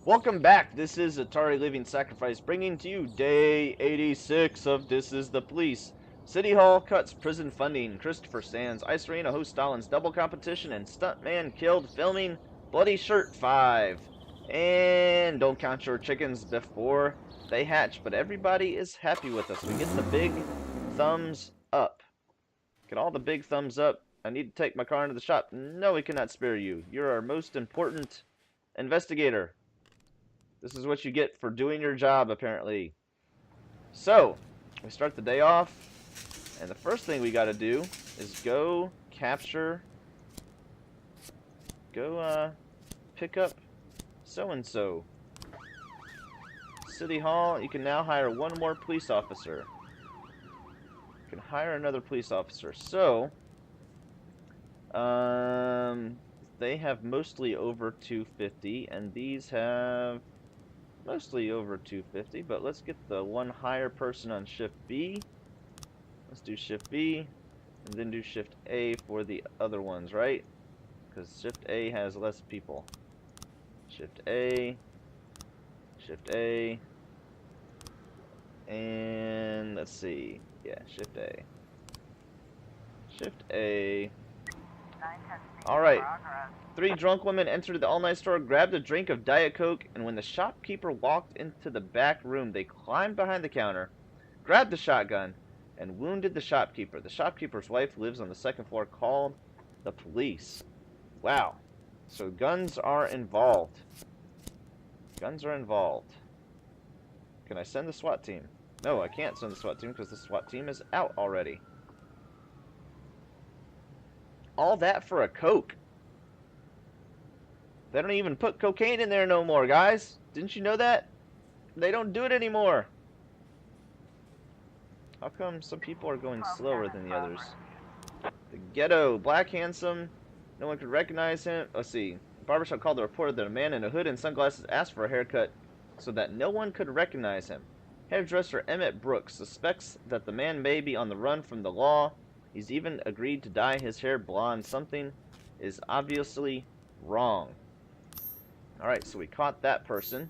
Welcome back. This is Atari Living Sacrifice, bringing to you day 86 of This is the Police. City Hall cuts prison funding. Christopher Sands, Ice Arena host Stalin's double competition, and Stuntman killed filming Bloody Shirt 5. And don't count your chickens before they hatch, but everybody is happy with us. We get the big thumbs up. Get all the big thumbs up. I need to take my car into the shop. No, we cannot spare you. You're our most important investigator. This is what you get for doing your job, apparently. So, we start the day off, and the first thing we gotta do is go pick up so-and-so. City Hall, you can now hire one more police officer. You can hire another police officer. So, they have mostly over 250, and these have mostly over 250, but let's get the one higher person on shift B. Let's do shift B, and then do shift A for the other ones, right? Because shift A has less people. Shift A, and let's see. Yeah, shift A. Shift A. Alright. 3 drunk women entered the all-night store, grabbed a drink of Diet Coke, and when the shopkeeper walked into the back room, they climbed behind the counter, grabbed the shotgun, and wounded the shopkeeper. The shopkeeper's wife lives on the second floor, called the police. Wow. So guns are involved. Guns are involved. Can I send the SWAT team? No, I can't send the SWAT team because the SWAT team is out already. All that for a Coke. They don't even put cocaine in there no more, guys. Didn't you know that? They don't do it anymore. How come some people are going slower than the others? The ghetto. Black, handsome. No one could recognize him. Let's see. The barbershop called the reporter that a man in a hood and sunglasses asked for a haircut so that no one could recognize him. Hairdresser Emmett Brooks suspects that the man may be on the run from the law. He's even agreed to dye his hair blonde. Something is obviously wrong. Alright, so we caught that person.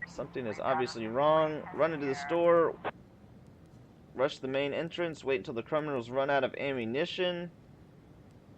Something is obviously wrong. Run into the store. Rush the main entrance. Wait until the criminals run out of ammunition.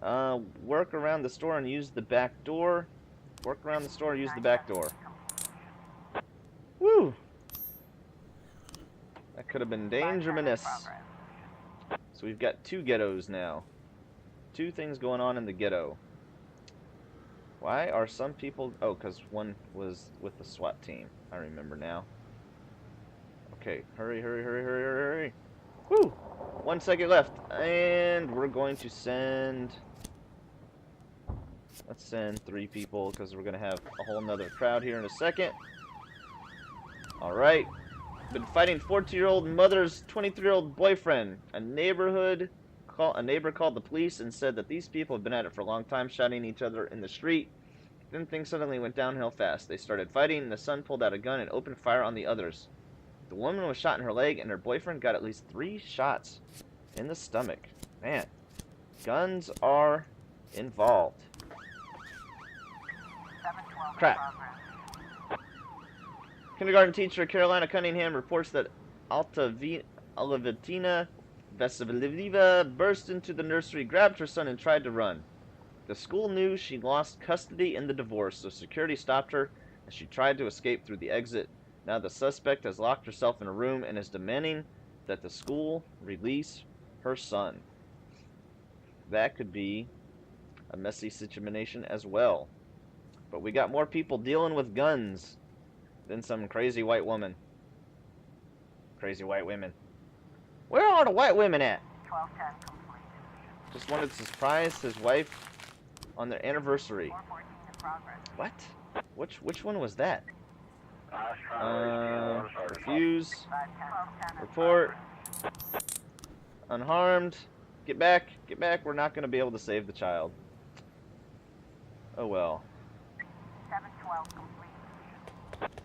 Work around the store and use the back door. Work around the store and use the back door. Woo! That could have been dangerous. So we've got 2 ghettos now. 2 things going on in the ghetto. Why are some people... Oh, because one was with the SWAT team. I remember now. Okay, hurry, hurry, hurry, hurry, hurry, hurry. Woo! 1 second left. And we're going to send... Let's send 3 people, because we're going to have a whole nother crowd here in a second. Alright. Been fighting 14-year-old mother's 23-year-old boyfriend. A neighbor called the police and said that these people have been at it for a long time, shouting at each other in the street. Then things suddenly went downhill fast. They started fighting, and the son pulled out a gun and opened fire on the others. The woman was shot in her leg, and her boyfriend got at least 3 shots in the stomach. Man, guns are involved. Crap. Kindergarten teacher Carolina Cunningham reports that Olivetina Vasileva burst into the nursery, grabbed her son, and tried to run. The school knew she lost custody in the divorce, so security stopped her as she tried to escape through the exit. Now the suspect has locked herself in a room and is demanding that the school release her son. That could be a messy situation as well. But we got more people dealing with guns than some crazy white woman. Crazy white women. Where are the white women at? 1210 completed. Just wanted to surprise his wife on their anniversary. 414 in progress. What? Which one was that? Refuse. 510 Report. Unharmed. Get back. Get back. We're not going to be able to save the child. Oh well. 712 complete.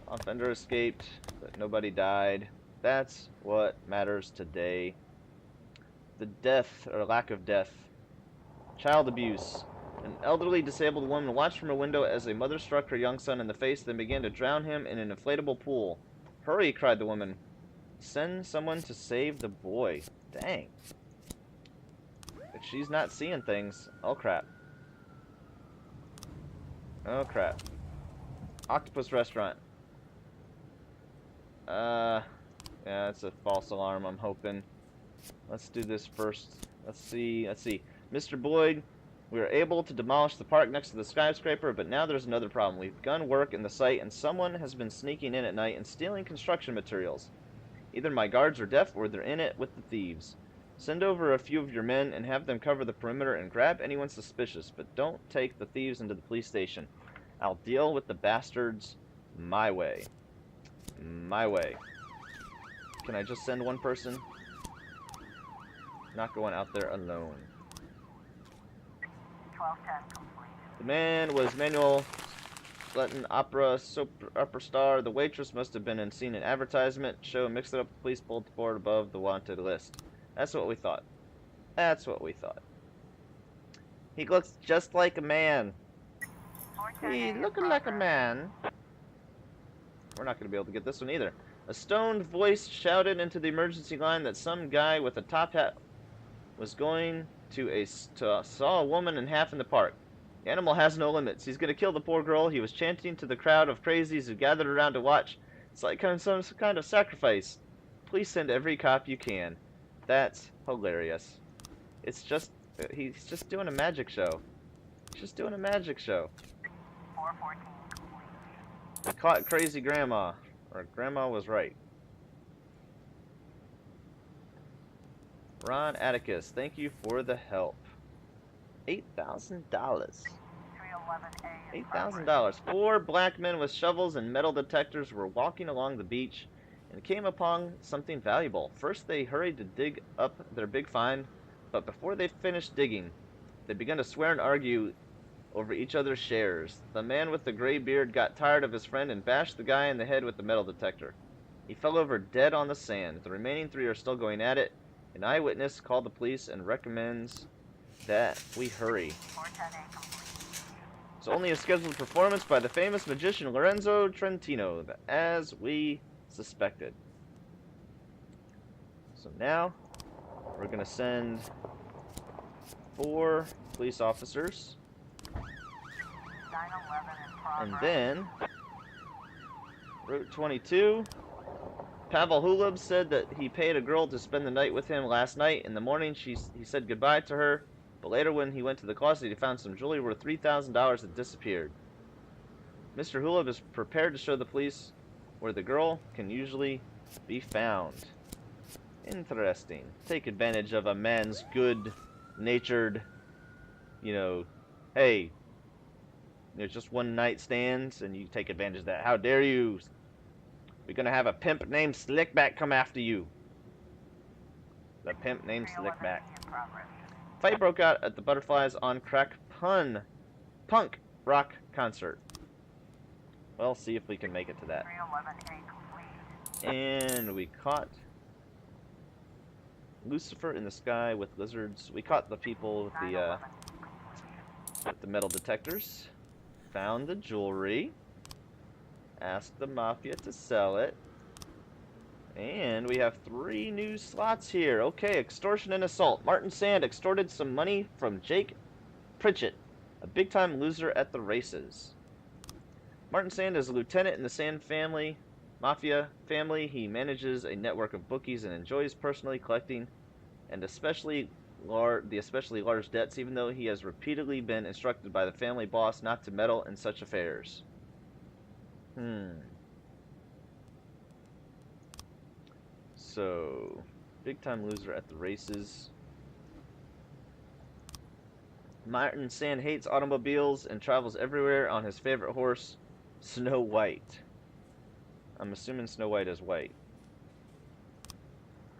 Offender escaped, but nobody died. That's what matters today. The death, or lack of death. Child abuse. An elderly disabled woman watched from a window as a mother struck her young son in the face, then began to drown him in an inflatable pool. Hurry, cried the woman. Send someone to save the boy. Dang. If she's not seeing things. Oh, crap. Oh, crap. Octopus restaurant. Yeah, it's a false alarm, I'm hoping. Let's do this first. Let's see. Mr. Boyd, we were able to demolish the park next to the skyscraper, but now there's another problem. We've begun work in the site, and someone has been sneaking in at night and stealing construction materials. Either my guards are deaf, or they're in it with the thieves. Send over a few of your men and have them cover the perimeter and grab anyone suspicious, but don't take the thieves into the police station. I'll deal with the bastards my way. My way. Can I just send one person? Not going out there alone. 1210 complete. The man was Manuel Latin opera star. The waitress must have been seen in advertisement. Show mixed it up with police board above the wanted list. That's what we thought. That's what we thought. He looks just like a man. He looking like a man. We're not going to be able to get this one either. A stoned voice shouted into the emergency line that some guy with a top hat was going to saw a woman in half in the park. The animal has no limits. He's going to kill the poor girl. He was chanting to the crowd of crazies who gathered around to watch. It's like some kind of sacrifice. Please send every cop you can. That's hilarious. It's just, he's just doing a magic show. He's just doing a magic show. 414 complete. Caught crazy grandma. Or grandma was right. Ron Atticus, thank you for the help. $8,000. 311A. $8,000. 4 black men with shovels and metal detectors were walking along the beach and came upon something valuable. First, they hurried to dig up their big find, but before they finished digging, they began to swear and argue over each other's shares. The man with the gray beard got tired of his friend and bashed the guy in the head with the metal detector. He fell over dead on the sand. The remaining 3 are still going at it. An eyewitness called the police and recommends that we hurry. 410A complete. It's only a scheduled performance by the famous magician Lorenzo Trentino, as we suspected. So now, we're going to send 4 police officers. 911 in progress. And then, Route 22, Pavel Hulub said that he paid a girl to spend the night with him last night. In the morning, he said goodbye to her, but later when he went to the closet, he found some jewelry worth $3,000 that disappeared. Mr. Hulub is prepared to show the police where the girl can usually be found. Interesting. Take advantage of a man's good-natured, hey, just one night stands, and you take advantage of that. How dare you? We're gonna have a pimp named Slickback come after you. The pimp named Slickback. In progress. Fight broke out at the Butterflies on Crack Punk Rock concert. Well, see if we can make it to that. 311A complete. And we caught Lucifer in the sky with lizards. We caught the people with 911 the metal detectors. Found the jewelry. Asked the Mafia to sell it. And we have 3 new slots here. Okay, extortion and assault. Martin Sand extorted some money from Jake Pritchett, a big-time loser at the races. Martin Sand is a lieutenant in the Sand family, Mafia family. He manages a network of bookies and enjoys personally collecting and the especially large debts, even though he has repeatedly been instructed by the family boss not to meddle in such affairs. So, big time loser at the races. Martin Sand hates automobiles and travels everywhere on his favorite horse, Snow White. I'm assuming Snow White is white.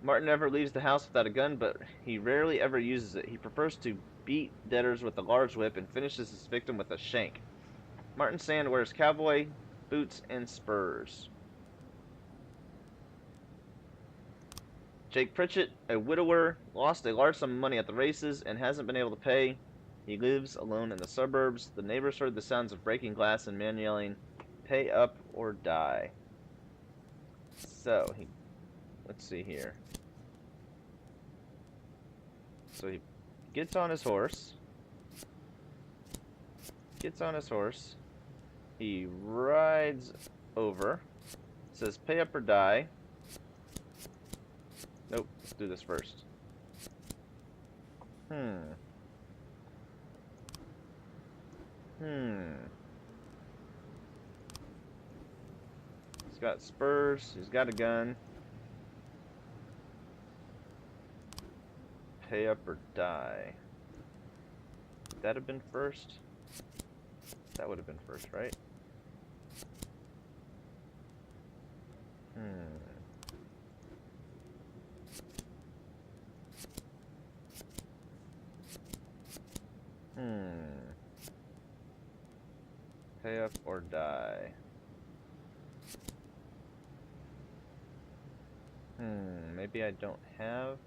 Martin never leaves the house without a gun, but he rarely ever uses it. He prefers to beat debtors with a large whip and finishes his victim with a shank. Martin Sand wears cowboy boots and spurs. Jake Pritchett, a widower, lost a large sum of money at the races and hasn't been able to pay He lives alone in the suburbs. The neighbors heard the sounds of breaking glass and men yelling, "Pay up or die." So, let's see here. So he gets on his horse. He rides over. Says, "Pay up or die." Nope, let's do this first. He's got spurs. He's got a gun. Pay up or die. Would that have been first? That would have been first, right? Pay up or die. Maybe I don't have.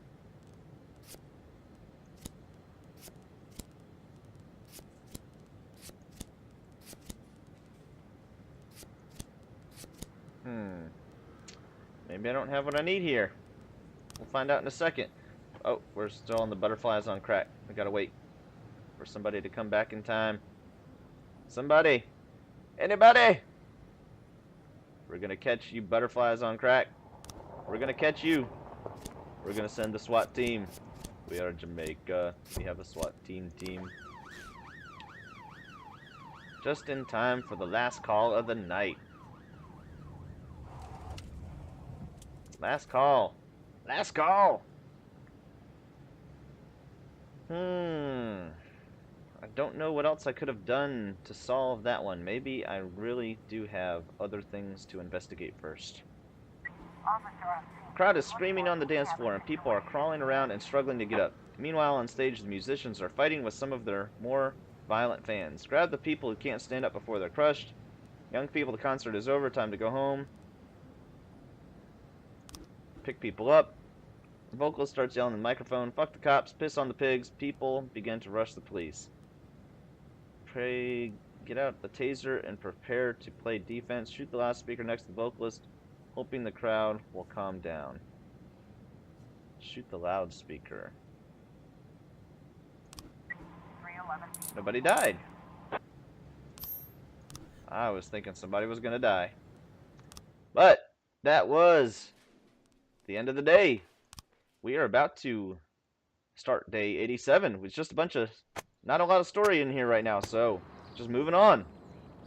Maybe I don't have what I need here. We'll find out in a second. Oh, we're still on the butterflies on crack. We gotta wait for somebody to come back in time. Somebody! Anybody! We're gonna catch you butterflies on crack. We're gonna catch you. We're gonna send the SWAT team. We are Jamaica. We have a SWAT team. Just in time for the last call of the night. Last call. Last call! I don't know what else I could have done to solve that one. Maybe I really do have other things to investigate first. The crowd is screaming on the dance floor, and people are crawling around and struggling to get up. Meanwhile, on stage, the musicians are fighting with some of their more violent fans. Grab the people who can't stand up before they're crushed. Young people, the concert is over. Time to go home. Pick people up. The vocalist starts yelling in the microphone, "Fuck the cops, piss on the pigs." People begin to rush the police. Pray, get out the taser and prepare to play defense. Shoot the loudspeaker next to the vocalist, hoping the crowd will calm down. Shoot the loudspeaker. Nobody died. I was thinking somebody was gonna die. But that was the end of the day. We are about to start day 87 with just a bunch of, not a lot of story in here right now, so just moving on.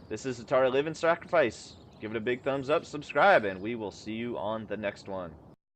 This is Etari Live and Sacrifice. Give it a big thumbs up, subscribe, and we will see you on the next one.